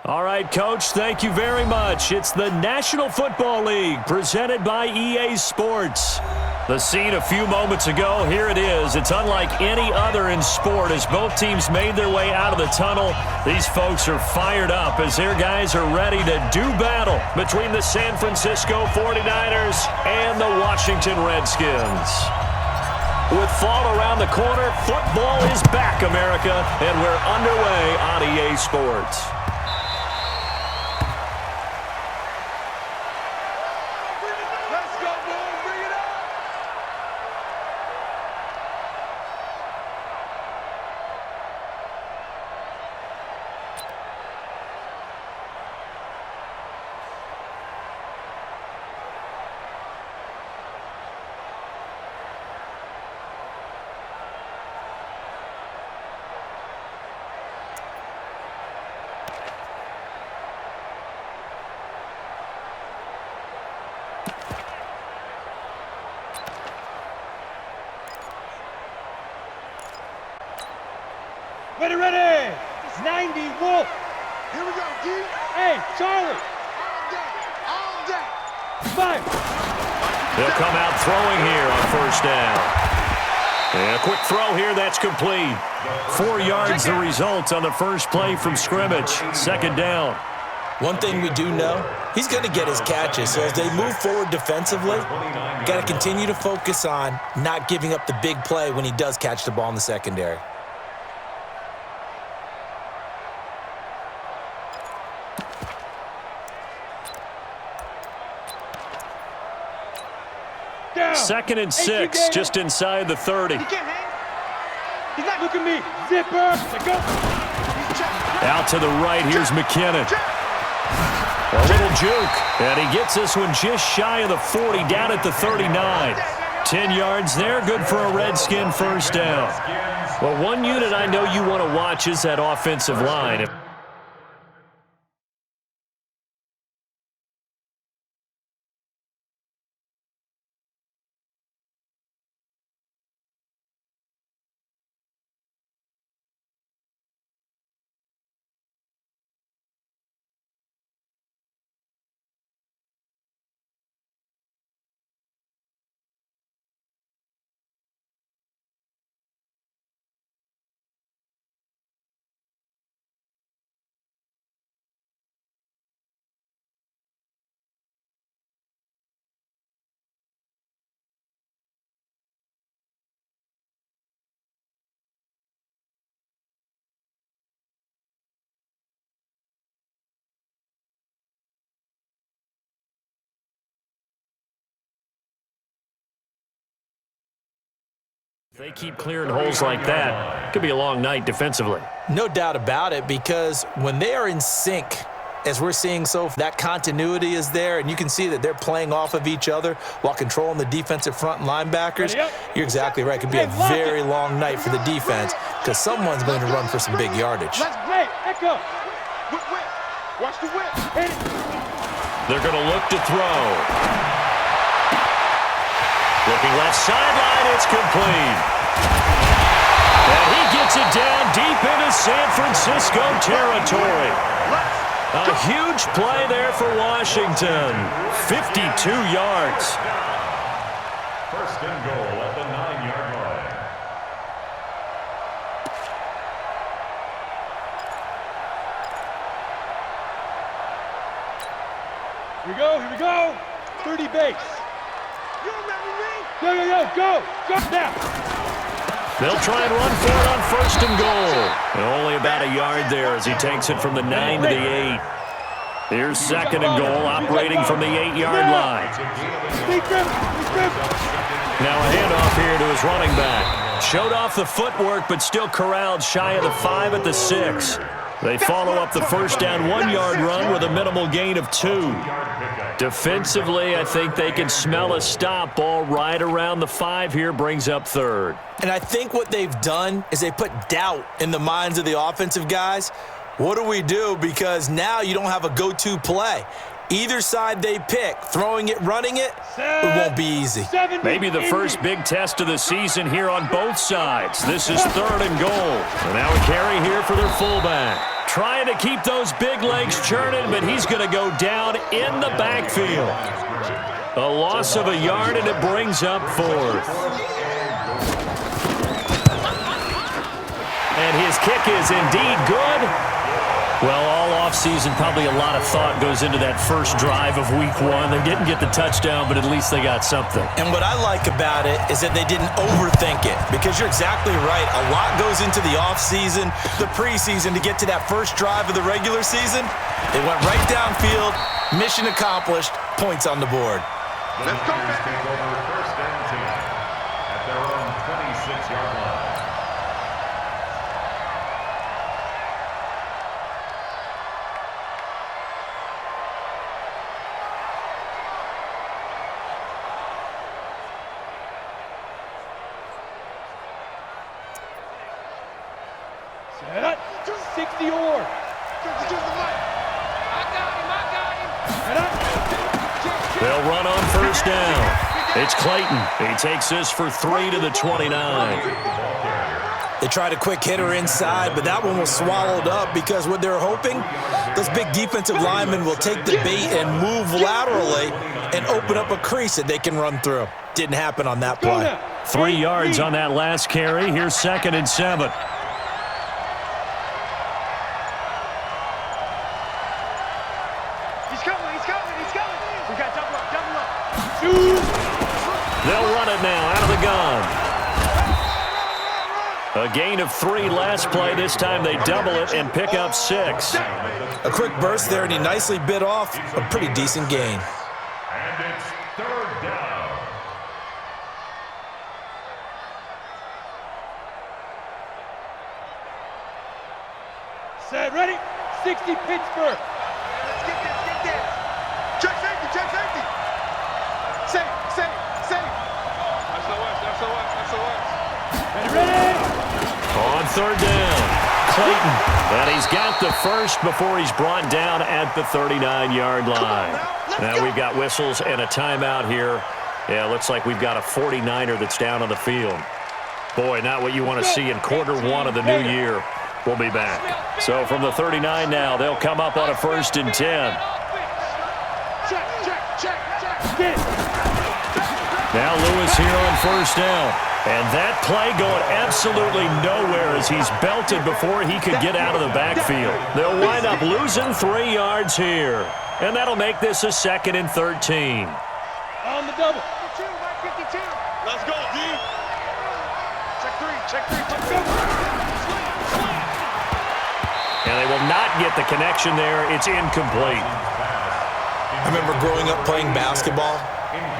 All right, Coach, thank you very much. It's the National Football League presented by EA Sports. The scene a few moments ago, here it is. It's unlike any other in sport as both teams made their way out of the tunnel. These folks are fired up as their guys are ready to do battle between the San Francisco 49ers and the Washington Redskins. With fall around the corner, football is back, America, and we're underway on EA Sports. Ready! 90 Wolf! Here we go, D! Hey, Charlie! All day! Five! They'll come out throwing here on first down. And a quick throw here, that's complete. 4 yards the result on the first play from scrimmage. Second down. One thing we do know, he's going to get his catches. So as they move forward defensively, got to continue to focus on not giving up the big play when he does catch the ball in the secondary. Second and 6, just inside the 30. He can't hang. He's not looking at me. Zipper! Let go! Out to the right, here's McKinnon. A little juke, and he gets this one just shy of the 40, down at the 39. 10 yards there, good for a Redskin first down. Well, one unit I know you want to watch is that offensive line. If they keep clearing holes like that, it could be a long night defensively. No doubt about it, because when they are in sync, as we're seeing that continuity is there, and you can see that they're playing off of each other while controlling the defensive front and linebackers. You're exactly right. It could be a very long night for the defense because someone's going to run for some big yardage. Let's play! Echo! Whip! Watch the whip! Hit it! They're going to look to throw. Looking left sideline, it's complete. And he gets it down deep into San Francisco territory. A huge play there for Washington. 52 yards. First and goal at the 9-yard line. Here we go! 30 base. You remember me? Go! Go now! They'll try and run for it on first and goal. And only about a yard there as he takes it from the 9 to the 8. Here's second and goal, operating from the 8-yard line. Now a handoff here to his running back. Showed off the footwork, but still corralled shy of the 5 at the 6. They follow up the first down 1-yard run with a minimal gain of 2. Defensively, I think they can smell a stop. Ball right around the 5 here, brings up third. And I think what they've done is they put doubt in the minds of the offensive guys. What do we do? Because now you don't have a go-to play. Either side they pick, throwing it, running it, it won't be easy. Maybe the first big test of the season here on both sides. This is third and goal. And now a carry here for their fullback. trying to keep those big legs churning, but he's going to go down in the backfield. A loss of a yard, and it brings up fourth. And his kick is indeed good. Well, all offseason, probably a lot of thought goes into that first drive of week one. They didn't get the touchdown, but at least they got something. And what I like about it is that they didn't overthink it, because you're exactly right. A lot goes into the offseason, the preseason, to get to that first drive of the regular season. They went right downfield, mission accomplished, points on the board. Let's go, man. Take over first and 10 at their own 26-yard line. Set up. 60 or. Set up. They'll run on first down. It's Clayton. He takes this for 3 to the 29. They tried a quick hitter inside, but that one was swallowed up, because what they're hoping, those big defensive linemen will take the bait and move laterally and open up a crease that they can run through. Didn't happen on that play. 3 yards on that last carry. Here's 2nd and 7. He's coming. We got double up. They'll run it now out of the gun. A gain of 3 last play. This time they double it and pick up 6. A quick burst there, and he nicely bit off a pretty decent gain. And it's 3rd down. Set. Ready. 60 Pittsburgh. Let's get this. Check safety. Safe. SOS. Ready. On 3rd down, Clayton. And he's got the first before he's brought down at the 39-yard line. Now we've got whistles and a timeout here. Yeah, looks like we've got a 49er that's down on the field. Boy, not what you want to see in quarter one of the new year. We'll be back. So from the 39 now, they'll come up on a 1st and 10. Get. Now Lewis here on 1st down. And that play going absolutely nowhere as he's belted before he could get out of the backfield. They'll wind up losing 3 yards here. And that'll make this a 2nd and 13. On the double. 52. Let's go, D. Check three. And they will not get the connection there. It's incomplete. I remember growing up playing basketball.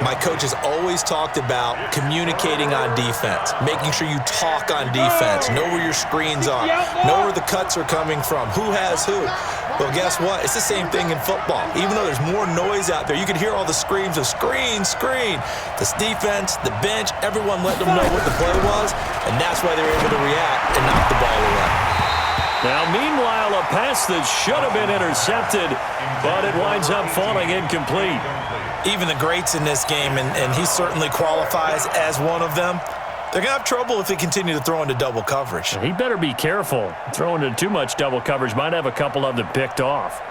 My coaches always talked about communicating on defense, making sure you talk on defense, know where your screens are, know where the cuts are coming from, who has who. Well, guess what? It's the same thing in football. Even though there's more noise out there, you can hear all the screams of screen. This defense, the bench, everyone let them know what the play was, and that's why they were able to react and knock the ball away. Now, meanwhile, a pass that should have been intercepted, but it winds up falling incomplete. Even the greats in this game, and he certainly qualifies as one of them, they're going to have trouble if they continue to throw into double coverage. He better be careful. Throwing into too much double coverage might have a couple of them picked off.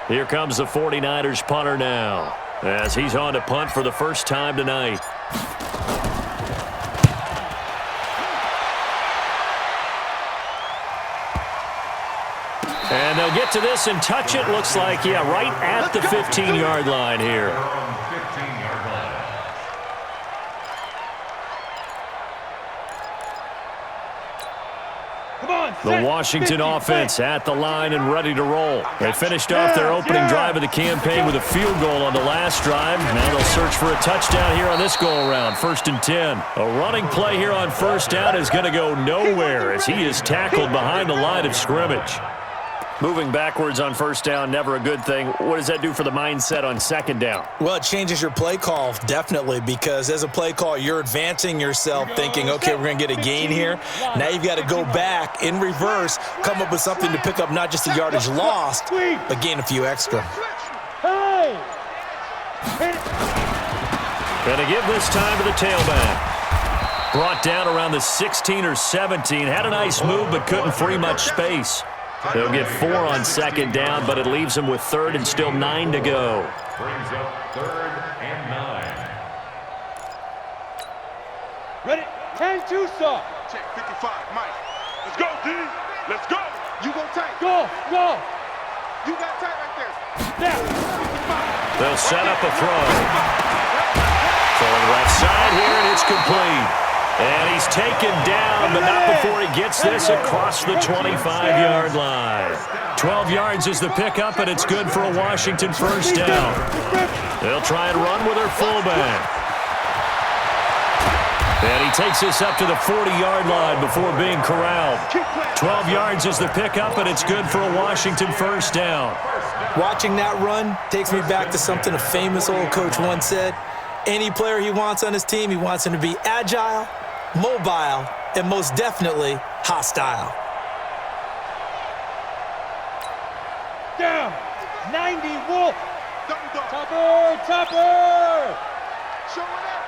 Here comes the 49ers punter now, as he's on to punt for the first time tonight. And they'll get to this and touch it. Looks like, yeah, right at the 15-yard line here. The Washington offense at the line and ready to roll. They finished off their opening drive of the campaign with a field goal on the last drive. Now they'll search for a touchdown here on this go-around. 1st and 10. A running play here on 1st down is going to go nowhere as he is tackled behind the line of scrimmage. Moving backwards on 1st down, never a good thing. What does that do for the mindset on 2nd down? Well, it changes your play call, definitely, because as a play call, you're advancing yourself thinking, okay, we're going to get a gain here. Now you've got to go back in reverse, come up with something to pick up not just the yardage lost, but gain a few extra. Hey! Going to give this time to the tailback. Brought down around the 16 or 17. Had a nice move, but couldn't free much space. They'll get 4 on second down, but it leaves them with third and still 9 to go. Brings up 3rd and 9. Ready? 10-2 stop. Check 55, Mike. Let's go, D. Let's go. You go tight. Go, go. You got tight right there. Down. They'll set up a throw. Throwing left side here, and it's complete. And he's taken down, but not before he gets this across the 25-yard line. 12 yards is the pickup, and it's good for a Washington first down. They'll try and run with their fullback. And he takes this up to the 40-yard line before being corralled. 12 yards is the pickup, and it's good for a Washington first down. Watching that run takes me back to something a famous old coach once said. Any player he wants on his team, he wants him to be agile, mobile, and most definitely hostile. Down. 90 Wolf. Double dog. Topper, topper. Show it up.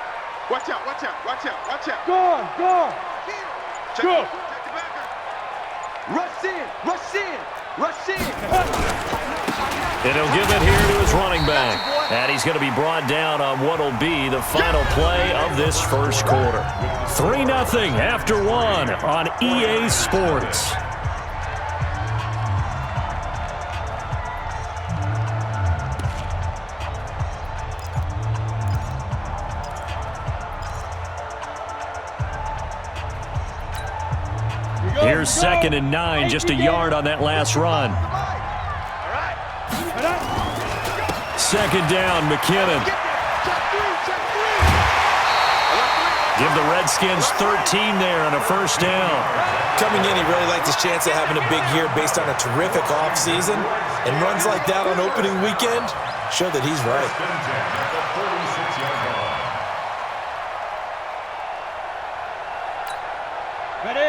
Watch out, watch out, watch out, watch out. Gone, gone. Check Go. Check the backer. Rush in, rush in, rush in. And he'll give it here to his running back. And he's going to be brought down on what will be the final play of this first quarter. 3-0 after 1 on EA Sports. Here's 2nd and 9, just a yard on that last run. Second down, McKinnon. Give the Redskins 13 there on a first down. Coming in, he really liked his chance of having a big year based on a terrific offseason. And runs like that on opening weekend show that he's right.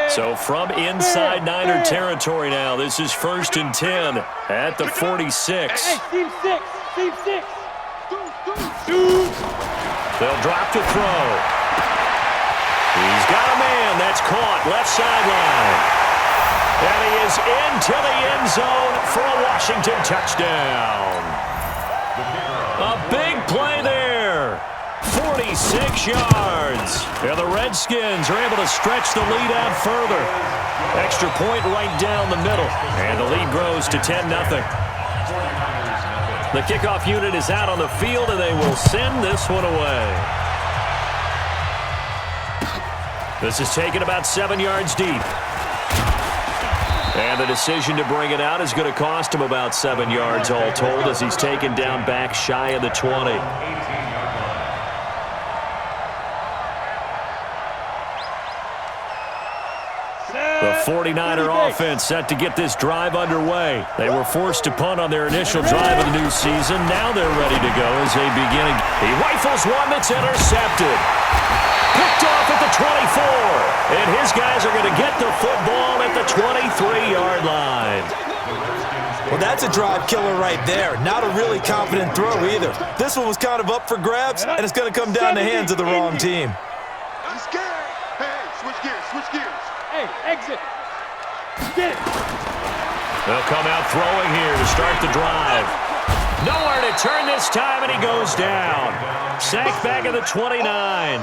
So from inside Niner territory now, this is 1st and 10 at the 46. Hey, team 6, team 6. They'll drop to throw. He's got a man. That's caught left sideline. And he is into the end zone for a Washington touchdown. A big play there. 46 yards. And the Redskins are able to stretch the lead out further. Extra point right down the middle. And the lead grows to 10-0. The kickoff unit is out on the field, and they will send this one away. This is taken about 7 yards deep. And the decision to bring it out is going to cost him about 7 yards all told as he's taken down back shy of the 20. The 49er offense set to get this drive underway. They were forced to punt on their initial drive of the new season. Now they're ready to go as they begin. He rifles one that's intercepted. Picked off at the 24. And his guys are going to get the football at the 23-yard line. Well, that's a drive killer right there. Not a really confident throw either. This one was kind of up for grabs, and it's going to come down the hands of the wrong team. He's scared. Hey, switch gears, switch gears. Hey, exit. Get it. They'll come out throwing here to start the drive. Nowhere to turn this time, and he goes down. Sacked back at the 29.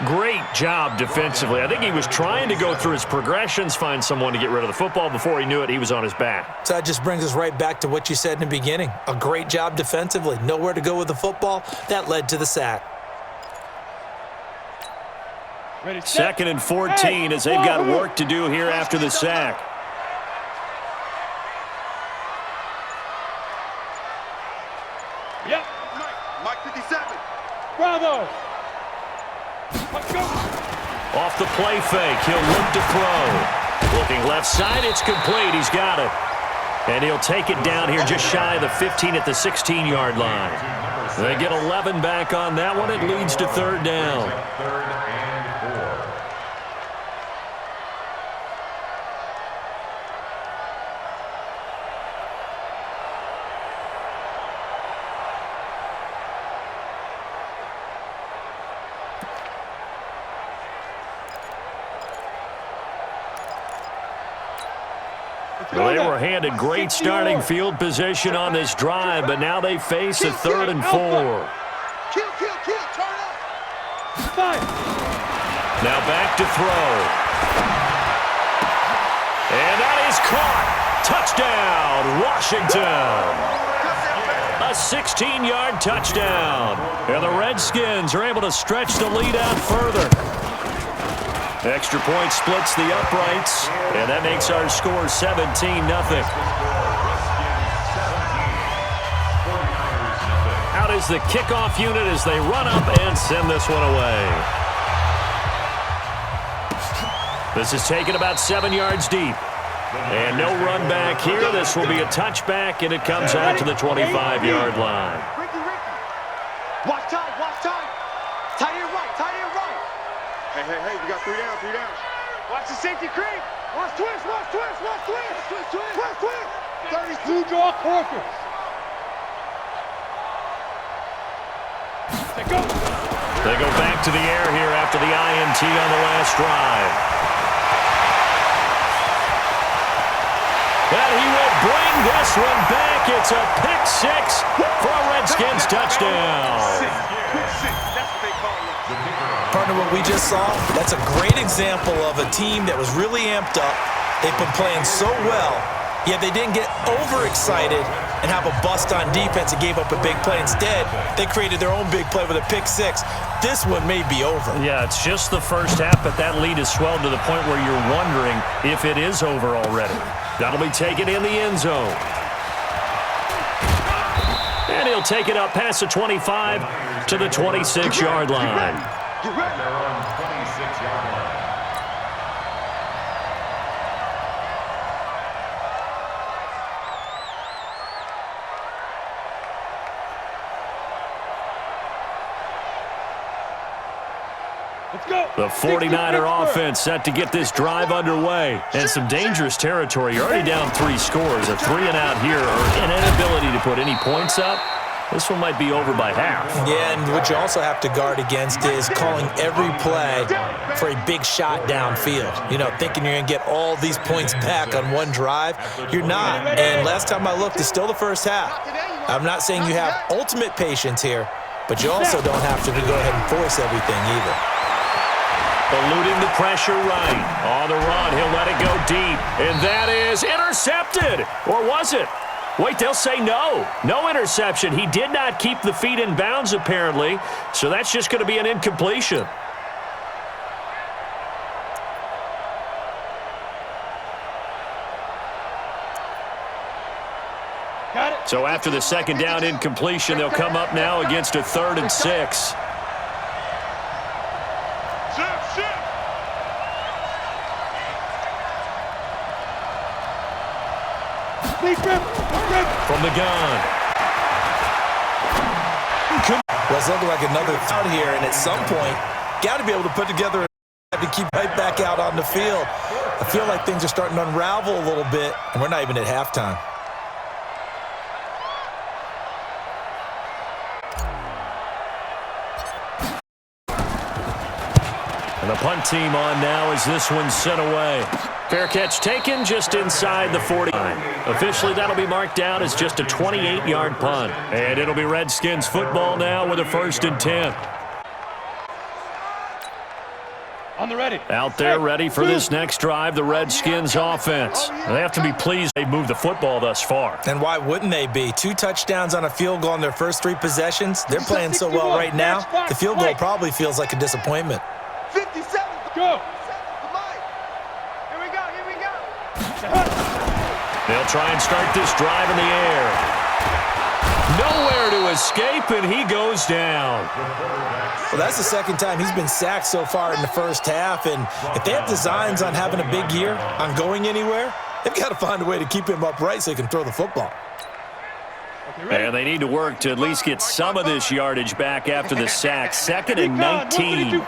Great job defensively. I think he was trying to go through his progressions, find someone to get rid of the football. Before he knew it, he was on his back. So that just brings us right back to what you said in the beginning. A great job defensively. Nowhere to go with the football. That led to the sack. Ready, set. 2nd and 14 as they've got work to do here after the sack. Yep. Mike 57. Bravo. Let's go. Off the play fake, he'll look to throw. Looking left side, it's complete. He's got it. And he'll take it down here just shy of the 15 at the 16-yard line. They get 11 back on that one. It leads to 3rd down. 3rd and 4. Well, they were handed great starting field position on this drive, but now they face a 3rd and 4. Kill, turn up. Fire. Now back to throw. And that is caught. Touchdown, Washington. A 16-yard touchdown. And the Redskins are able to stretch the lead out further. Extra point splits the uprights, and that makes our score 17-0. Out is the kickoff unit as they run up and send this one away. This is taken about 7 yards deep. And no run back here. This will be a touchback, and it comes out to the 25-yard line. Ricky. Watch time. Tight end right. Hey, we got 3 down. Watch the safety creep. Watch twist. 32 jaw corkers. They go back to the air here after the INT on the last drive. And he will bring this one back. It's a pick 6 for a Redskins touchdown. That's what they call it. Partner, what we just saw, that's a great example of a team that was really amped up. They've been playing so well, yet they didn't get overexcited and have a bust on defense and gave up a big play. Instead, they created their own big play with a pick 6. This one may be over. Yeah, it's just the first half, but that lead has swelled to the point where you're wondering if it is over already. That'll be taken in the end zone. And he'll take it up past the 25 to the 26-yard line. You ready? They're on 26-yard line. Let's go. The 49er offense set to get this drive underway. And some dangerous territory. You're already down 3 scores. A 3-and-out here, or an inability to put any points up. This one might be over by half. Yeah, and what you also have to guard against is calling every play for a big shot downfield. You know, thinking you're going to get all these points back on one drive. You're not. And last time I looked, it's still the first half. I'm not saying you have ultimate patience here, but you also don't have to go ahead and force everything either. Eluding the pressure right. On the run, he'll let it go deep. And that is intercepted. Or was it? Wait, they'll say no. No interception. He did not keep the feet in bounds, apparently. So that's just going to be an incompletion. Got it. So after the second down incompletion, they'll come up now against a 3rd and 6. Shift. From the gun. Well, it's looking like another out here, and at some point, got to be able to put together to keep right back out on the field. I feel like things are starting to unravel a little bit, and we're not even at halftime. And the punt team on now as this one's sent away. Fair catch taken just inside the 49. Officially, that'll be marked down as just a 28-yard punt. And it'll be Redskins football now with a 1st and 10. On the ready. Out there ready for this next drive, the Redskins offense. They have to be pleased they moved the football thus far. And why wouldn't they be? 2 touchdowns on a field goal in their first 3 possessions. They're playing so well right now, the field goal probably feels like a disappointment. 57. Go. They'll try and start this drive in the air. Nowhere to escape, and he goes down. Well, that's the second time he's been sacked so far in the first half, and if they have designs on having a big year, on going anywhere, they've got to find a way to keep him upright so he can throw the football. And they need to work to at least get some of this yardage back after the sack. 2nd and 19.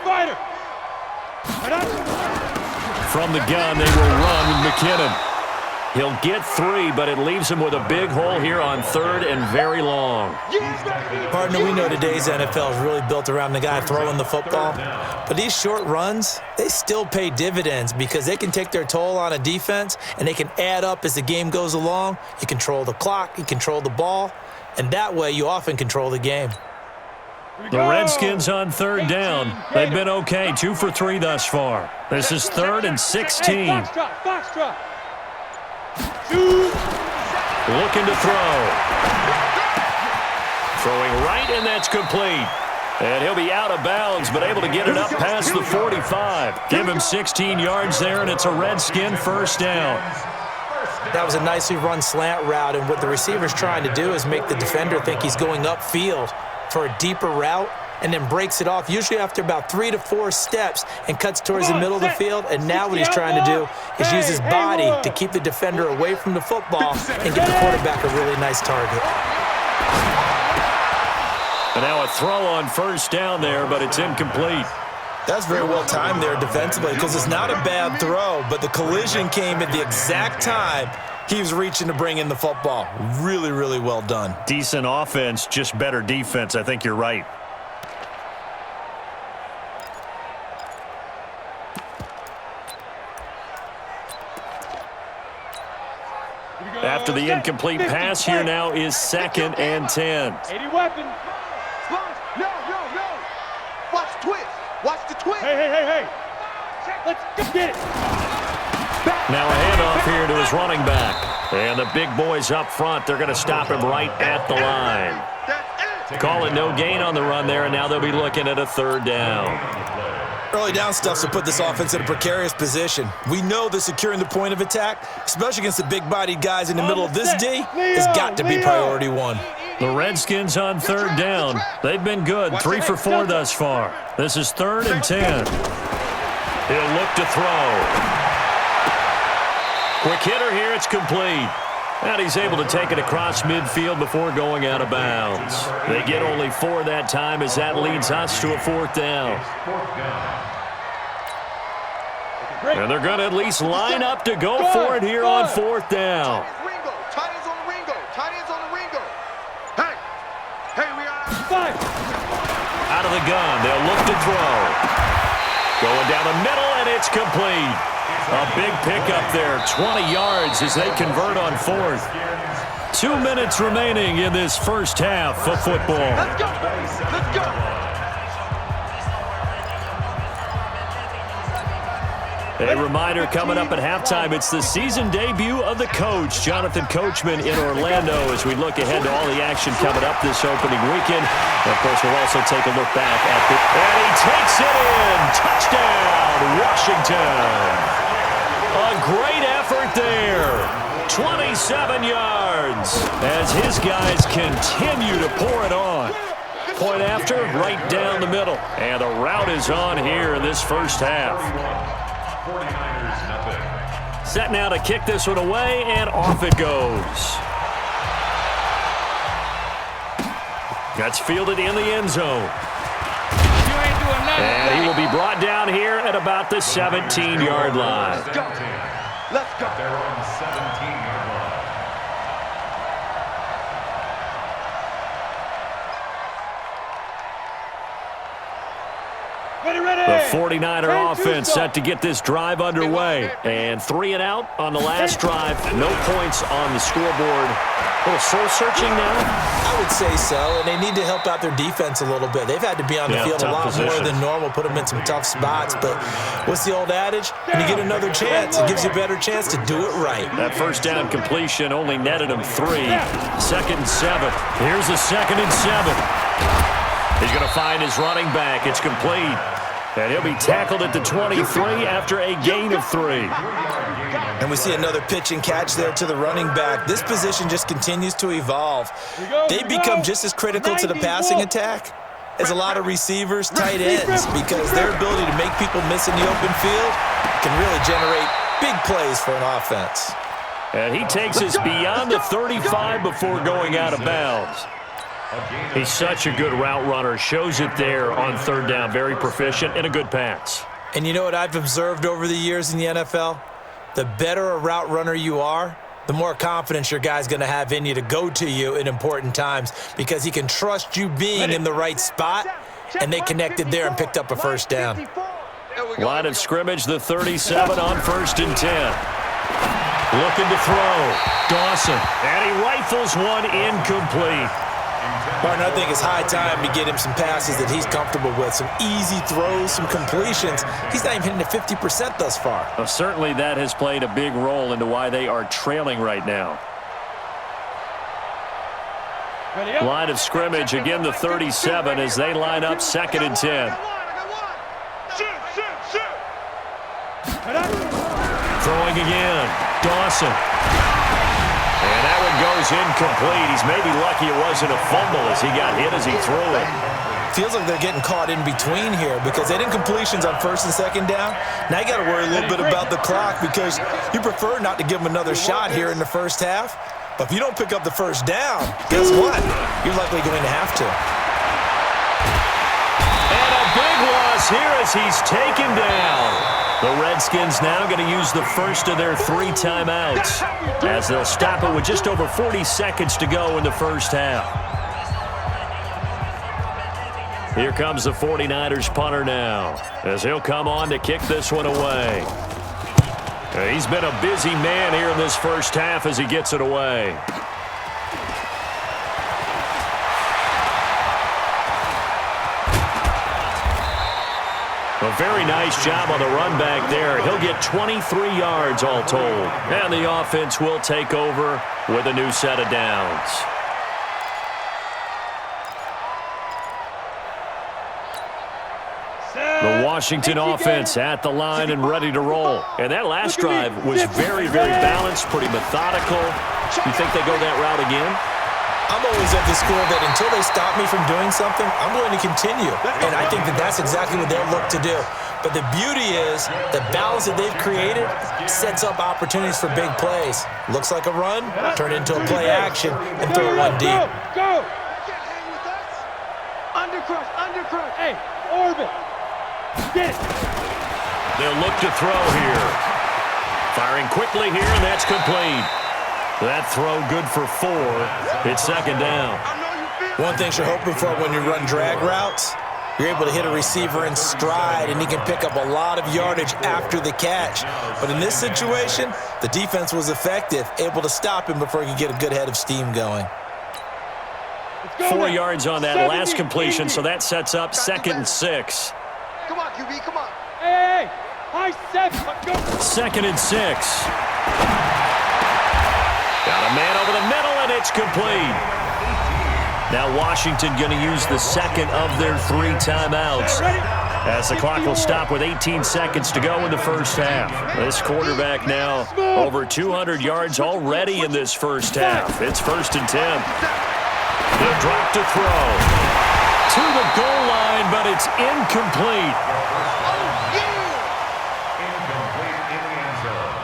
From the gun, they will run with McKinnon. He'll get 3, but it leaves him with a big hole here on 3rd and very long. Partner, we know today's NFL is really built around the guy throwing the football. But these short runs, they still pay dividends because they can take their toll on a defense and they can add up as the game goes along. You control the clock, you control the ball, and that way you often control the game. The Redskins on 3rd down. They've been okay, 2 for 3 thus far. This is 3rd and 16. Foxtrot. Looking to throw. Throwing right, and that's complete. And he'll be out of bounds, but able to get it up past the 45. Give him 16 yards there, and it's a Redskin first down. That was a nicely run slant route, and what the receiver's trying to do is make the defender think he's going upfield for a deeper route, and then breaks it off, usually after about 3 to 4 steps, and cuts towards the middle of the field. And now what he's trying to do is use his body to keep the defender away from the football and give the quarterback a really nice target. And now a throw on first down there, but it's incomplete. That's very well timed there defensively because it's not a bad throw, but the collision came at the exact time he was reaching to bring in the football. Really, really well done. Decent offense, just better defense. I think you're right. After the incomplete pass, here now is 2nd and 10. 80 weapon. No. Watch the twist. Watch the twist. Hey. Let's get it. Now a handoff here to his running back. And the big boys up front, they're going to stop him right at the line. Call it no gain on the run there, and now they'll be looking at a 3rd down. Early down stuff to put this offense in a precarious position. We know that securing the point of attack, especially against the big-bodied guys in the middle of this D, has got to be priority 1. The Redskins on 3rd down. They've been good, 3 for 4 thus far. This is 3rd and 10. He'll look to throw. Quick hitter here, it's complete. And he's able to take it across midfield before going out of bounds. They get only 4 that time as that leads us to a 4th down. And they're going to at least line up to go for it here on 4th down. Tight ends on the Ringo. Hey, we are 5. Out of the gun, they'll look to throw. Going down the middle, and it's complete. A big pickup there, 20 yards as they convert on 4th. 2 minutes remaining in this first half of football. Let's go. A reminder coming up at halftime, it's the season debut of the coach, Jonathan Coachman, in Orlando, as we look ahead to all the action coming up this opening weekend. And of course, we'll also take a look back at the... And he takes it in! Touchdown, Washington! A great effort there. 27 yards as his guys continue to pour it on. Point after, right down the middle. And the route is on here in this first half. 49ers, nothing. Set now to kick this one away, and off it goes. That's fielded in the end zone. And he will be brought down here at about the 17-yard line. Let's go. They're on 17-yard line. Ready. The 49er offense set to get this drive underway. And 3 and out on the last drive. No points on the scoreboard. A little soul-searching now? I would say so, and they need to help out their defense a little bit. They've had to be on the field a lot more than normal, put them in some tough spots. But what's the old adage? When you get another chance, it gives you a better chance to do it right. That first down completion only netted him 3. 2nd and 7. Here's a 2nd and 7. He's going to find his running back. It's complete. And he'll be tackled at the 23 after a gain of 3. And we see another pitch and catch there to the running back. This position just continues to evolve. They become just as critical to the passing attack as a lot of receivers, tight ends, because their ability to make people miss in the open field can really generate big plays for an offense. And he takes us beyond the 35 before going out of bounds. He's such a good route runner. Shows it there on 3rd down. Very proficient and a good pass. And you know what I've observed over the years in the NFL? the better a route runner you are, the more confidence your guy's going to have in you to go to you in important times because he can trust you being in the right spot, and they connected there and picked up a first down. Line of scrimmage, the 37 on 1st and 10. Looking to throw. Dawson. And he rifles one incomplete. Martin, I think it's high time to get him some passes that he's comfortable with, some easy throws, some completions. He's not even hitting the 50% thus far. Well, certainly that has played a big role into why they are trailing right now. Line of scrimmage, again the 37 as they line up 2nd and 10. Throwing again. Dawson. And that one goes incomplete. He's maybe lucky it wasn't a fumble as he got hit as he threw it. Feels like they're getting caught in between here because they didn't completions on 1st and 2nd down. Now you got to worry a little bit about the clock because you prefer not to give them another shot here in the first half. But if you don't pick up the first down, guess what? You're likely going to have to. And a big loss here as he's taken down. The Redskins now going to use the first of their 3 timeouts as they'll stop it with just over 40 seconds to go in the first half. Here comes the 49ers punter now as he'll come on to kick this one away. He's been a busy man here in this first half as he gets it away. A very nice job on the run back there. He'll get 23 yards all told. And the offense will take over with a new set of downs. The Washington offense at the line and ready to roll. And that last drive was very, very balanced, pretty methodical. You think they go that route again? I'm always of the school that until they stop me from doing something, I'm going to continue. And I think that that's exactly what they'll look to do. But the beauty is the balance that they've created sets up opportunities for big plays. Looks like a run, turn into a play action, and throw one deep. Go! Undercrush. Hey, orbit. Get it. They'll look to throw here. Firing quickly here, and that's complete. That throw good for 4. It's 2nd down. One thing you're hoping for when you run drag routes, you're able to hit a receiver in stride, and he can pick up a lot of yardage after the catch. But in this situation, the defense was effective, able to stop him before he could get a good head of steam going. 4 yards on that last completion, so that sets up 2nd and 6. Come on, QB, come on. Hey! High 7. Go! 2nd and 6. Got a man over the middle, and it's complete. Now Washington going to use the second of their 3 timeouts as the clock will stop with 18 seconds to go in the first half. This quarterback now over 200 yards already in this first half. It's 1st and 10. He'll drop to throw. To the goal line, but it's incomplete. Incomplete in the end zone.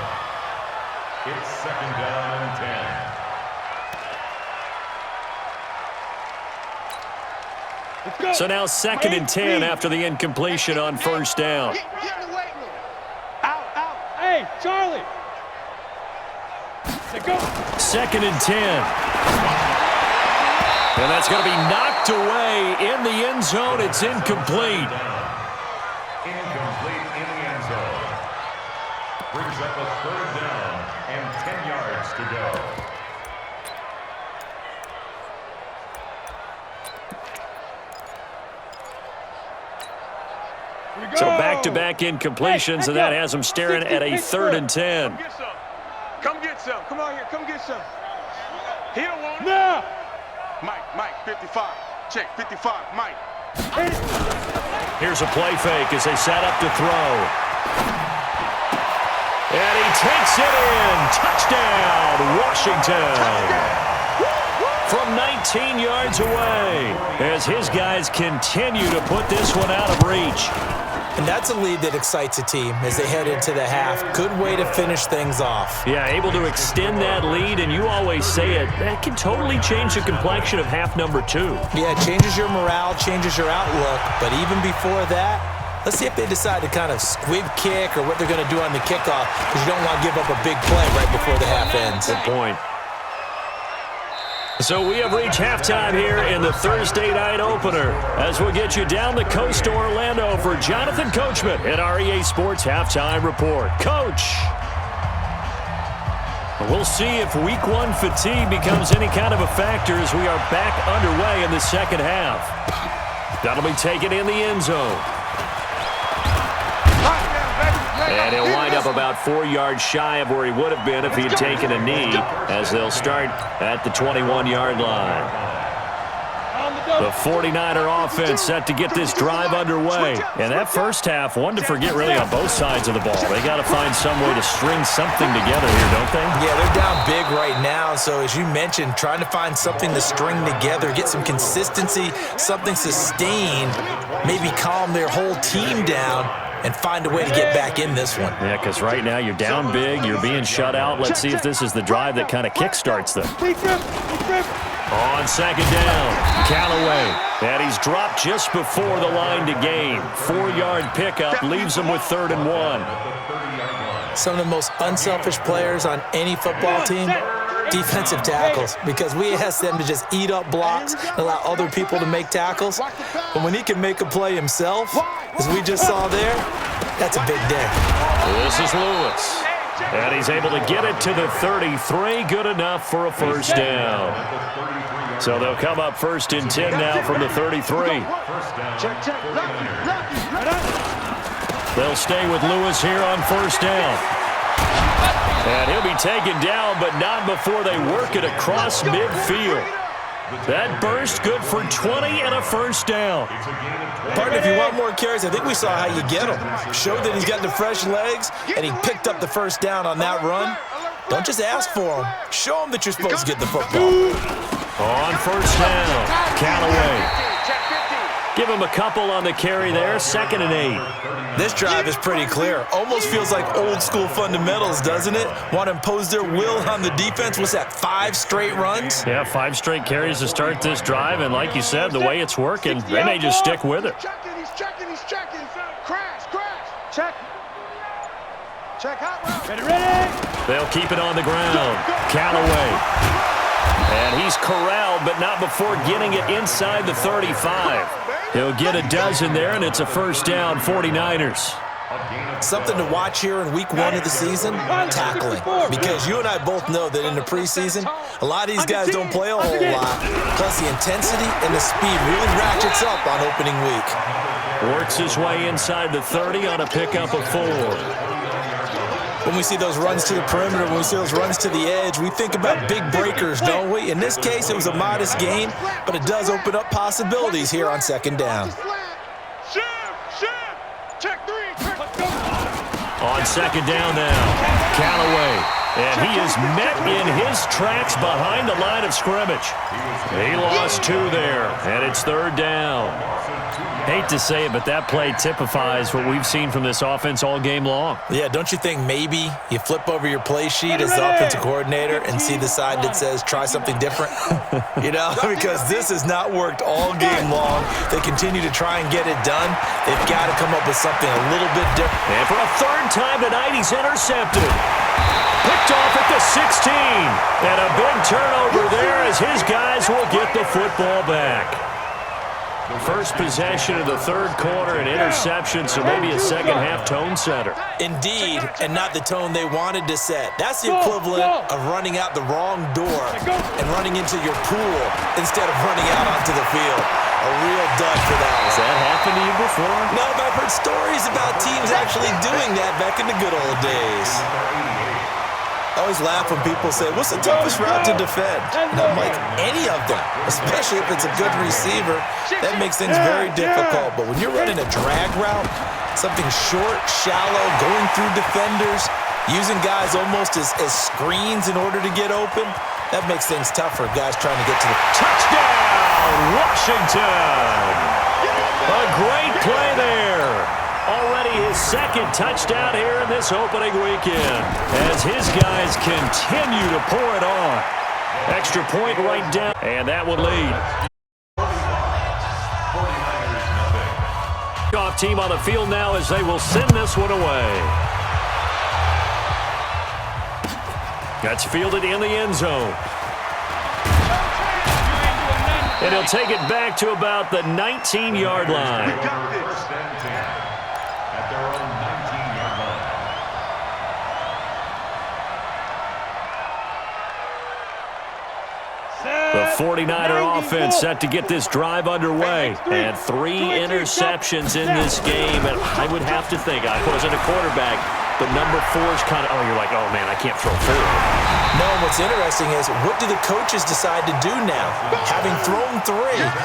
It's 2nd down and 10. So now 2nd and 10 after the incompletion on 1st down. Out. Hey, Charlie. Go. 2nd and 10. And that's going to be knocked away in the end zone. It's incomplete. Incomplete in the end zone. Brings up a 3rd down and 10 yards to go. So back-to-back incompletions, and that has them staring at a 3rd and 10. Come get some. Come on here. Come get some. He don't want it. No! Mike, 55. Check, 55, Mike. Here's a play fake as they set up to throw. And he takes it in. Touchdown, Washington. From 19 yards away as his guys continue to put this one out of reach. And that's a lead that excites a team as they head into the half. Good way to finish things off. Yeah, able to extend that lead, and you always say it, that can totally change the complexion of half number 2. Yeah, it changes your morale, changes your outlook, but even before that, Let's see if they decide to kind of squib kick or what they're going to do on the kickoff, because you don't want to give up a big play right before the half ends. Good point. So we have reached halftime here in the Thursday night opener as we'll get you down the coast to Orlando for Jonathan Coachman at our EA Sports Halftime Report. Coach, we'll see if Week 1 fatigue becomes any kind of a factor as we are back underway in the second half. That'll be taken in the end zone. And he'll wind up about 4 yards shy of where he would have been if he had taken a knee, as they'll start at the 21-yard line. The 49er offense set to get this drive underway. And that first half, one to forget really on both sides of the ball. They got to find some way to string something together here, don't they? Yeah, they're down big right now. So as you mentioned, trying to find something to string together, get some consistency, something sustained, maybe calm their whole team down and find a way to get back in this one. Yeah, because right now you're down big, you're being shut out. Let's see if this is the drive that kind of kickstarts them. On second down, Callaway. And he's dropped just before the line to gain. 4-yard pickup leaves him with 3rd and 1. Some of the most unselfish players on any football team, defensive tackles, because we ask them to just eat up blocks and allow other people to make tackles. But when he can make a play himself, as we just saw there, that's a big day. This is Lewis. And he's able to get it to the 33. Good enough for a first down. So they'll come up 1st and 10 now from the 33. They'll stay with Lewis here on 1st down. And he'll be taken down, but not before they work it across midfield. That burst good for 20 and a first down. Partner, if you want more carries, I think we saw how you get him. Showed that he's got the fresh legs, and he picked up the first down on that run. Don't just ask for him. Show him that you're supposed to get the football. On 1st down, Callaway. Give him a couple on the carry there, 2nd and 8. This drive is pretty clear. Almost feels like old school fundamentals, doesn't it? Want to impose their will on the defense. What's that, 5 straight runs? Yeah, 5 straight carries to start this drive, and like you said, the way it's working, they may just stick with it. He's checking. Crash. Check. Check out. Ready. They'll keep it on the ground. Callaway. And he's corralled, but not before getting it inside the 35. He'll get a dozen there, and it's a first down, 49ers. Something to watch here in week 1 of the season, tackling. Because you and I both know that in the preseason, a lot of these guys don't play a whole lot. Plus the intensity and the speed really ratchets up on opening week. Works his way inside the 30 on a pickup of 4. When we see those runs to the perimeter, when we see those runs to the edge, we think about big breakers, don't we? In this case, it was a modest gain, but it does open up possibilities here on 2nd down. Check 3. On 2nd down now, Callaway. And he is met in his tracks behind the line of scrimmage. He lost 2 there, and it's 3rd down. Hate to say it, but that play typifies what we've seen from this offense all game long. Yeah, don't you think maybe you flip over your play sheet as the offensive coordinator and see the side that says try something different? You know, because this has not worked all game long. They continue to try and get it done. They've got to come up with something a little bit different. And for a 3rd time tonight, he's intercepted. Picked off at the 16. And a big turnover there as his guys will get the football back. First possession of the 3rd quarter, an interception, so maybe a second-half tone setter. Indeed, and not the tone they wanted to set. That's the equivalent of running out the wrong door and running into your pool instead of running out onto the field. A real dud for that. Has that happened to you before? No, but I've heard stories about teams actually doing that back in the good old days. I always laugh when people say, what's the toughest route to defend? And I'm like, any of them, especially if it's a good receiver. That makes things very difficult. But when you're running a drag route, something short, shallow, going through defenders, using guys almost as screens in order to get open, that makes things tough for guys trying to get to the touchdown, Washington. A great play there. Already his 2nd touchdown here in this opening weekend as his guys continue to pour it on. Extra point right down, and that would lead. kickoff team on the field now as they will send this one away. That's fielded in the end zone. And he'll take it back to about the 19-yard line. First and 10 at their own 19-yard line. The 49er offense set to get this drive underway. And 3 interceptions in this game. And I would have to think, I wasn't a quarterback, but number 4 is kind of, you're like, oh, man, I can't throw 4. No, what's interesting is, what do the coaches decide to do now? Having thrown 3,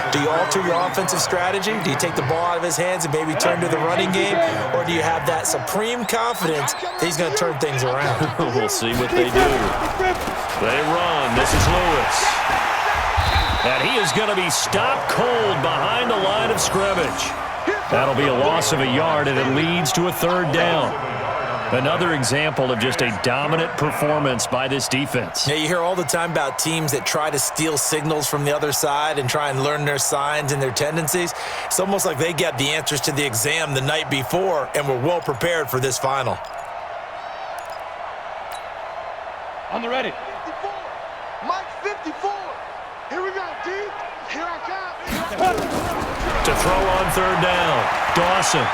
do you alter your offensive strategy? Do you take the ball out of his hands and maybe turn to the running game? Or do you have that supreme confidence that he's going to turn things around? We'll see what they do. They run. This is Lewis. And he is going to be stopped cold behind the line of scrimmage. That'll be a loss of a yard, and it leads to a 3rd down. Another example of just a dominant performance by this defense. Yeah, you hear all the time about teams that try to steal signals from the other side and try and learn their signs and their tendencies. It's almost like they got the answers to the exam the night before and were well prepared for this final. On the ready. 54. Mike 54. Here we go, D. Here I come. To throw on 3rd down, Dawson.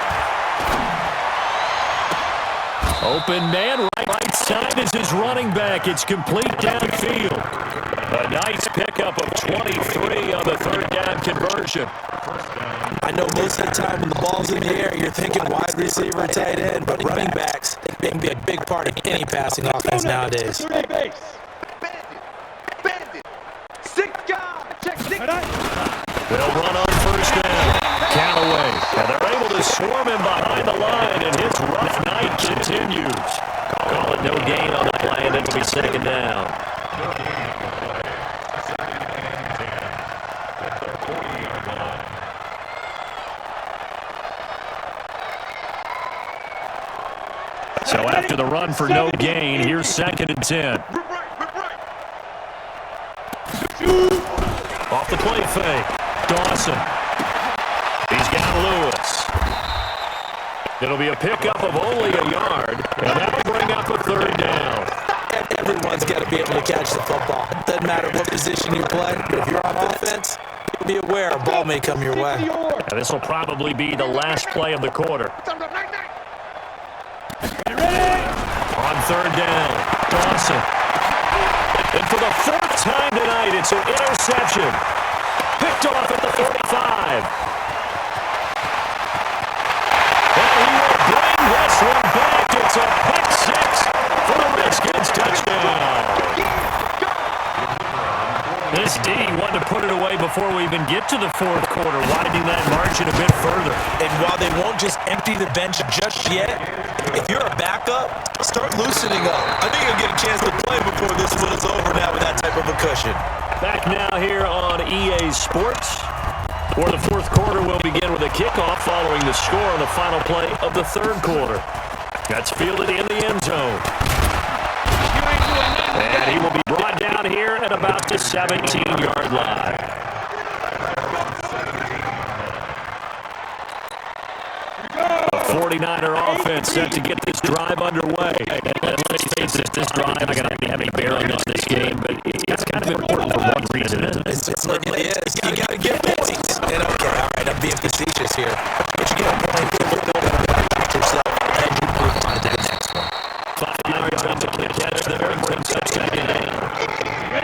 Open man, right side is his running back. It's complete downfield. A nice pickup of 23 on the 3rd down conversion. I know most of the time when the ball's in the air, you're thinking wide receiver, tight end, but running backs, they can be a big part of any passing offense nowadays. Third base. Bandit. 6 guys. Check 6. They'll run on 1st down. Callaway. And they're able to swarm him behind the line, and his rough night continues. Call it no gain on the play, and it'll be 2nd down. So after the run for no gain, here's 2nd and 10. Off the play fake. Dawson. He's got Lewis. It'll be a pickup of only a yard, and that'll bring up a 3rd down. Everyone's got to be able to catch the football. Doesn't matter what position you play, but if you're on offense, be aware a ball may come your way. And this will probably be the last play of the quarter. On 3rd down, Dawson. And for the 4th time tonight, it's an interception. Picked off at the 45. And he will bring this one back. It's a pick 6 for the Redskins touchdown. This D wanted to put it away before we even get to the 4th quarter, widening that margin a bit further. And while they won't just empty the bench just yet, if you're a backup, start loosening up. I think you'll get a chance to play before this one is over now with that type of a cushion. Back now here on EA Sports, where the 4th quarter will begin with a kickoff following the score on the final play of the 3rd quarter. That's fielded in the end zone. And he will be brought down here at about the 17-yard line. The 49er offense set to get this drive underway. And let's face it, this drive is going to have a heavy bearing on this game, but it's kind of important for one reason, isn't it? It certainly is. You got to get points. And okay, all right, I'm being facetious here. But you get a point, you look over at yourself, and you move on to the next one. 5 yards on the catch there, and brings up 2nd down.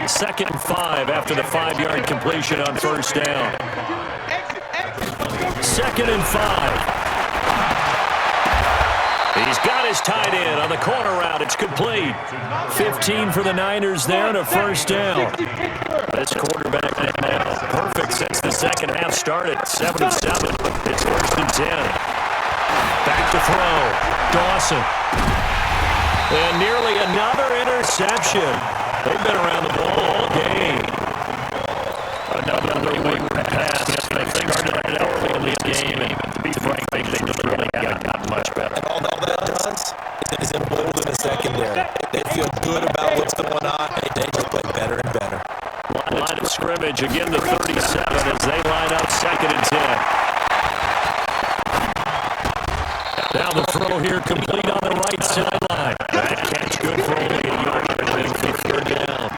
2nd and 5 after the 5-yard completion on 1st down. 2nd and 5. He's got his tight end on the corner route. It's complete. 15 for the Niners there and a 1st down. This quarterback now perfect since the 2nd half started. 7-7. It's 1st and 10. Back to throw. Dawson. And nearly another interception. They've been around the ball all game. Another wayward pass. They started early in this game, and to be frank, they just really got much better. And all that does is embolden the secondary. They feel good about what's going on, and they just play better and better. Line of scrimmage, again the 37 as they line up 2nd and 10. throw here complete on the right sideline. That catch good for only a yard and for third down.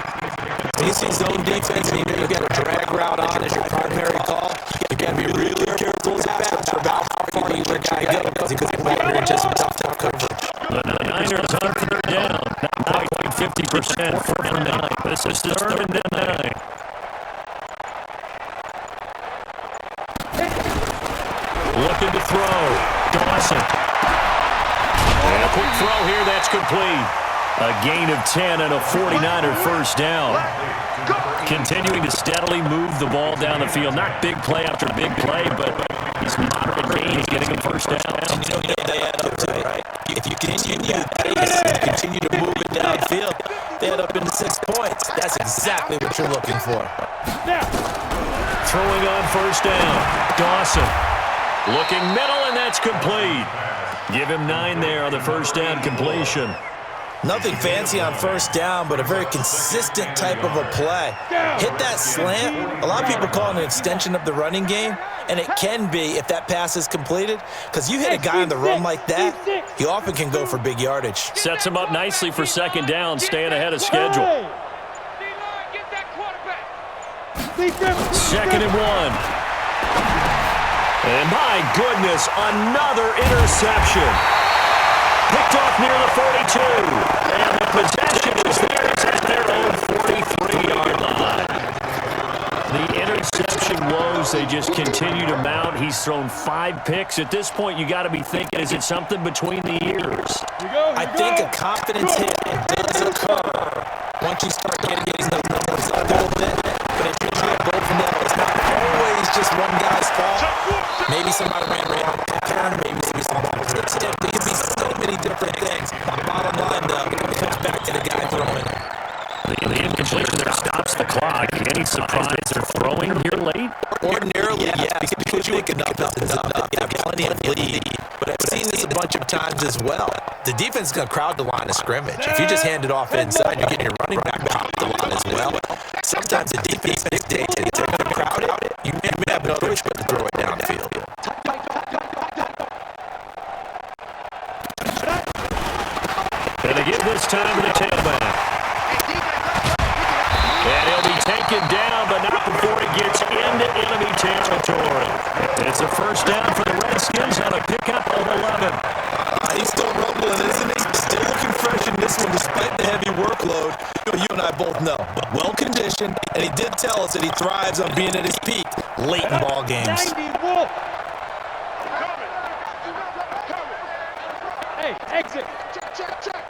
You see zone defense, and you got a drag route on as your primary call. You got to be really careful with that about how far you let your guy go because he could come out here into some tough coverage. The Niners on third down. Not quite 50%. 4th and 9. This is the 3rd and 9. Looking to throw. Dawson. And a quick throw here. That's complete. A gain of 10 and a 49er first down. Continuing to steadily move the ball down the field. Not big play after big play, but these moderate gains getting him first down. And you know they add up to it, right? If you continue to pace and continue to move it downfield, they add up into 6 points. That's exactly what you're looking for. Throwing on first down. Dawson. Looking middle, and that's complete. Give him 9 there on the first down completion. Nothing fancy on first down, but a very consistent type of a play. Hit that slant. A lot of people call it an extension of the running game, and it can be if that pass is completed, because you hit a guy on the run like that, he often can go for big yardage. Sets him up nicely for second down, staying ahead of schedule. 2nd and 1. And my goodness, another interception. Picked off near the 42. And the possession is theirs at their own 43-yard line. The interception woes, they just continue to mount. He's thrown 5 picks. At this point, you got to be thinking, is it something between the ears? I think a confidence hit does occur once you start getting those numbers up a little bit. But if you're trying to go from that, it's not always just one guy's fault. Maybe somebody ran around pattern, maybe somebody was a tip. There could be so many different things. Bottom line, though, it comes back to the guy throwing it. The incompletion there stops the clock. Any surprise they're throwing here late? Ordinarily, yeah, because you think enough is enough. You have plenty of lead. But I've seen this a bunch of times as well. The defense is going to crowd the line of scrimmage. If you just hand it off inside, you're getting your running back crowd the line as well. Sometimes the defense dictates it. They're going to crowd it. You may have no choice but to throw it downfield. And they give this time to the tailback. And he'll be taken down, but not before he gets into enemy territory. It's a first down for the Redskins on a pickup of 11. He's still rumbling, isn't he? Still looking fresh in this one despite the heavy workload. You and I both know. Well-conditioned, and he did tell us that he thrives on being at his peak late in ball games. Hey, exit. Check.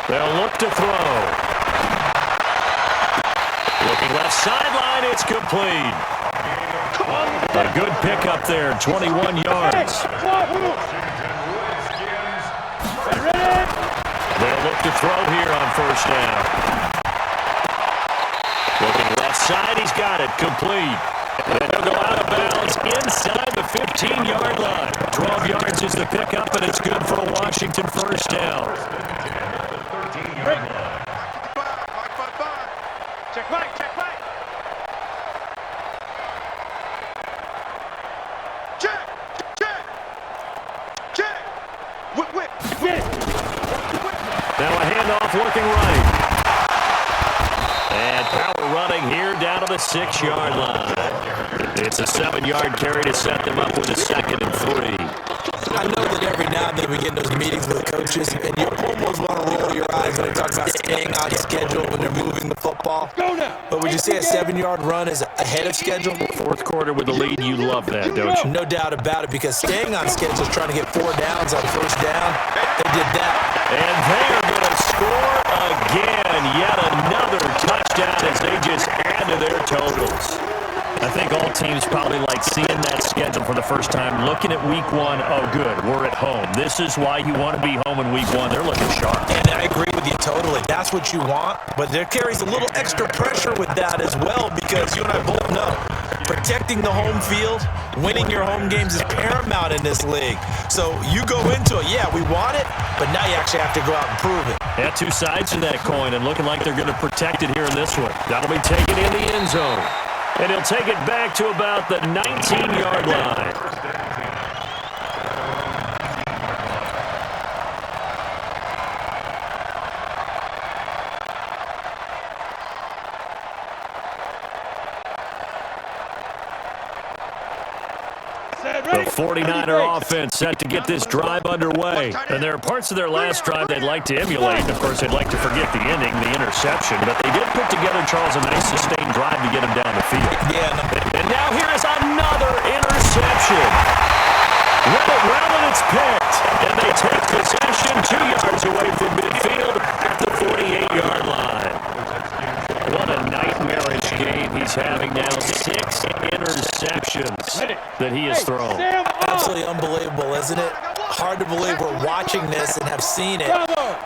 They'll look to throw. Looking left sideline, it's complete. A good pickup there, 21 yards. They'll look to throw here on first down. Looking left side, he's got it, complete. And he'll go out of bounds inside the 15-yard line. 12 yards is the pickup, and it's good for a Washington first down. Check right. Check. Whip. Now a handoff looking right. And power running here down to the 6-yard line. It's a 7-yard carry to set them up with a 2nd and 3. I know that every now and then we get in those meetings with coaches, and you almost want to roll your eyes when they talk about staying on schedule when they're moving the football. But would you say a 7-yard run is ahead of schedule? Fourth quarter with the lead, you love that, don't you? No doubt about it, because staying on schedule is trying to get 4 downs on first down. They did that. And they are going to score again. Yet another touchdown as they just add to their totals. I think all teams probably like seeing that schedule for the first time, looking at week 1. Oh, good, we're at home. This is why you want to be home in week 1. They're looking sharp. And I agree with you totally. That's what you want. But there carries a little extra pressure with that as well, because you and I both know protecting the home field, winning your home games is paramount in this league. So you go into it, yeah, we want it, but now you actually have to go out and prove it. Yeah, 2 sides to that coin, and looking like they're going to protect it here in this one. That'll be taken in the end zone. And he'll take it back to about the 19-yard line. The 49er offense set to get this drive underway. And there are parts of their last drive they'd like to emulate. And of course, they'd like to forget the ending, the interception. But they did put together, Charles, a nice sustained drive to get him down the field. Yeah. And now here is another interception. Well, and it's picked. And they take possession 2 yards away from midfield at the 48-yard line. What a nightmarish game he's having now. 6 interceptions that he has thrown. Absolutely unbelievable, isn't it? Hard to believe we're watching this and have seen it,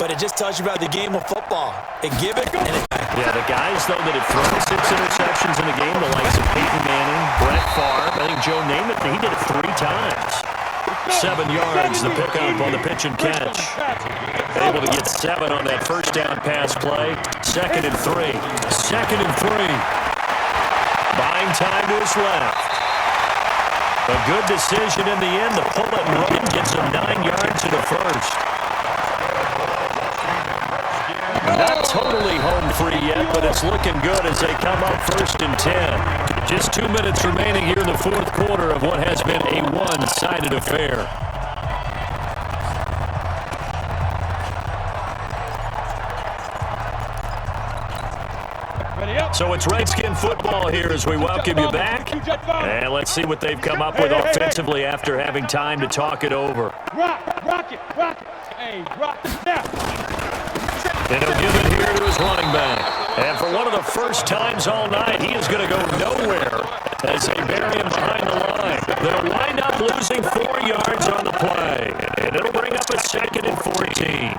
but it just tells you about the game of football. It give it and it back. Yeah, the guys, though, that have thrown 6 interceptions in a game, the likes of Peyton Manning, Brett Favre, I think Joe Namath, he did it 3 times. 7 yards, the pickup on the pitch and catch. Able to get 7 on that first down pass play. 2nd and 3. 2nd and 3. Buying time to his left. A good decision in the end to pull it and run. Gets him 9 yards to the first. Not totally home free yet, but it's looking good as they come up 1st and 10. Just 2 minutes remaining here in the 4th quarter of what has been a one-sided affair. So it's Redskin football here as we welcome you back. And let's see what they've come up with offensively after having time to talk it over. Rock it. Hey, rock it now. And he'll give it here to his running back. And for one of the first times all night, he is going to go nowhere as they bury him behind the line. They'll wind up losing 4 yards on the play. And it'll bring up a 2nd and 14.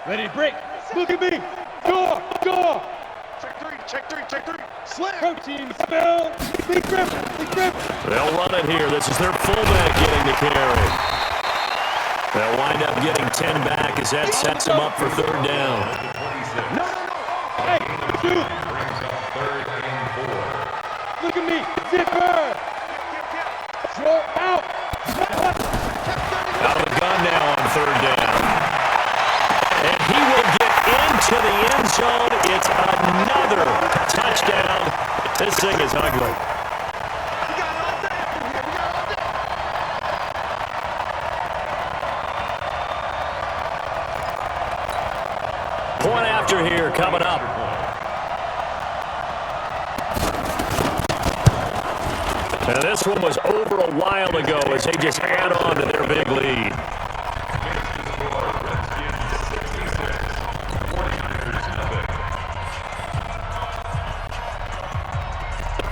Ready, break. Look at me. Go. Check three. Slam. Protein spell. Big grip. They'll run it here. This is their fullback getting the carry. They'll wind up getting 10 back as that sets them up for 3rd down. No. Hey, shoot. Look at me. Zipper. Throw out. Out of the gun now on 3rd down. And he will get into the end zone. It's another touchdown. This thing is ugly. Point after here coming up. And this one was over a while ago as they just add on to their big lead.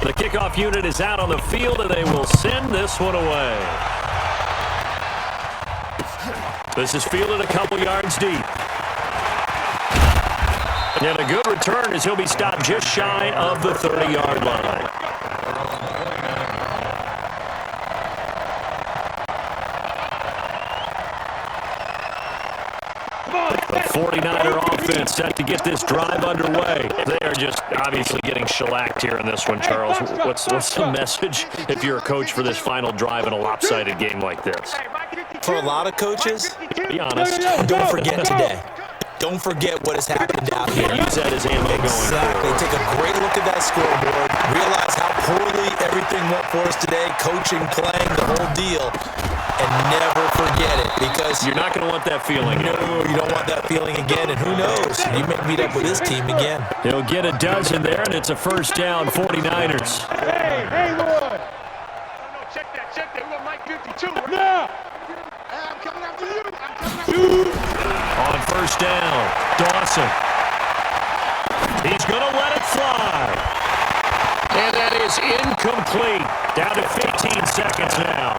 The kickoff unit is out on the field, and they will send this one away. This is fielded a couple yards deep. And a good return as he'll be stopped just shy of the 30-yard line. The 49er offense set to get this drive underway. They are just obviously getting shellacked here in this one, Charles. What's the message if you're a coach for this final drive in a lopsided game like this? For a lot of coaches, Be honest. don't forget today. Don't forget what has happened out here. Use that as ammo going Exactly. forward. Take a great look at that scoreboard. Realize how poorly everything went for us today. Coaching, playing, the whole deal. And never forget it, because You're not going to want that feeling. no, you don't want that feeling again. And who knows? You may meet up with this team again. He'll get a dozen there, and it's a 1st down, 49ers. Hey, Haywood. No, check that. We got Mike 52. Now. Hey, I'm coming after you. On 1st down, Dawson. He's going to let it fly. And that is incomplete. Down to 15 seconds now.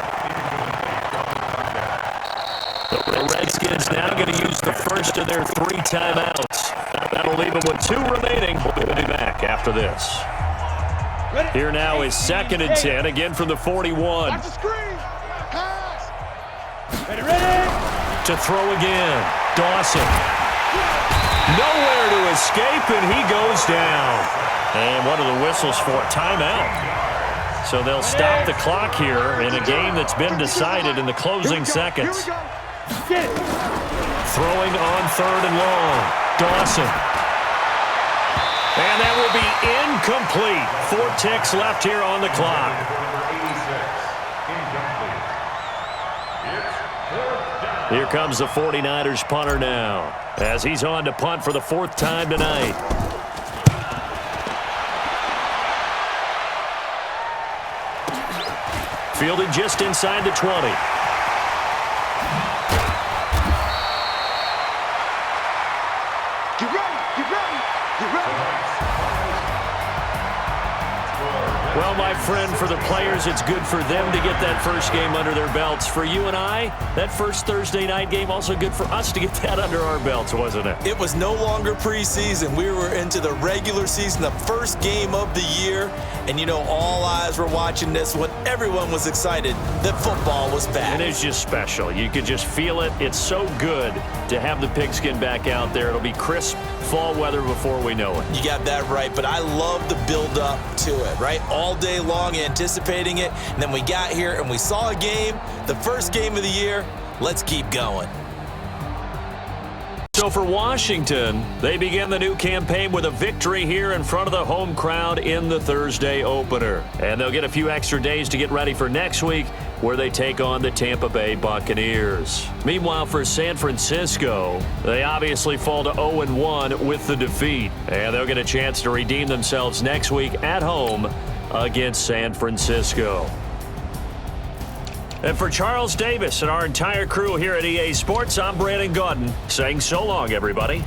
The Redskins now going to use the first of their 3 timeouts. That'll leave them with 2 remaining. We'll be back after this. Here now is 2nd and 10, again from the 41. Watch the screen. Pass. Ready. To throw again, Dawson. Nowhere to escape, and he goes down. And what are the whistles for? Timeout. So they'll stop the clock here in a game that's been decided in the closing seconds. Throwing on 3rd and long. Dawson. And that will be incomplete. 4 ticks left here on the clock. Here comes the 49ers punter now, as he's on to punt for the 4th time tonight. Fielded just inside the 20. Get ready, get ready, get ready. Well, my friend, for the players, it's good for them to get that first game under their belts. For you and I, that first Thursday night game, also good for us to get that under our belts, wasn't it? It was no longer preseason. We were into the regular season, the first game of the year. And, you know, all eyes were watching this when everyone was excited that football was back. And it's just special. You could just feel it. It's so good to have the pigskin back out there. It'll be crisp fall weather before we know it. You got that right, but I love the build-up to it, right? All day long anticipating it, and then we got here and we saw a game, the first game of the year. Let's keep going. So for Washington, they begin the new campaign with a victory here in front of the home crowd in the Thursday opener. And they'll get a few extra days to get ready for next week, where they take on the Tampa Bay Buccaneers. Meanwhile, for San Francisco, they obviously fall to 0-1 with the defeat. And they'll get a chance to redeem themselves next week at home against San Francisco. And for Charles Davis and our entire crew here at EA Sports, I'm Brandon Gaudin saying so long, everybody.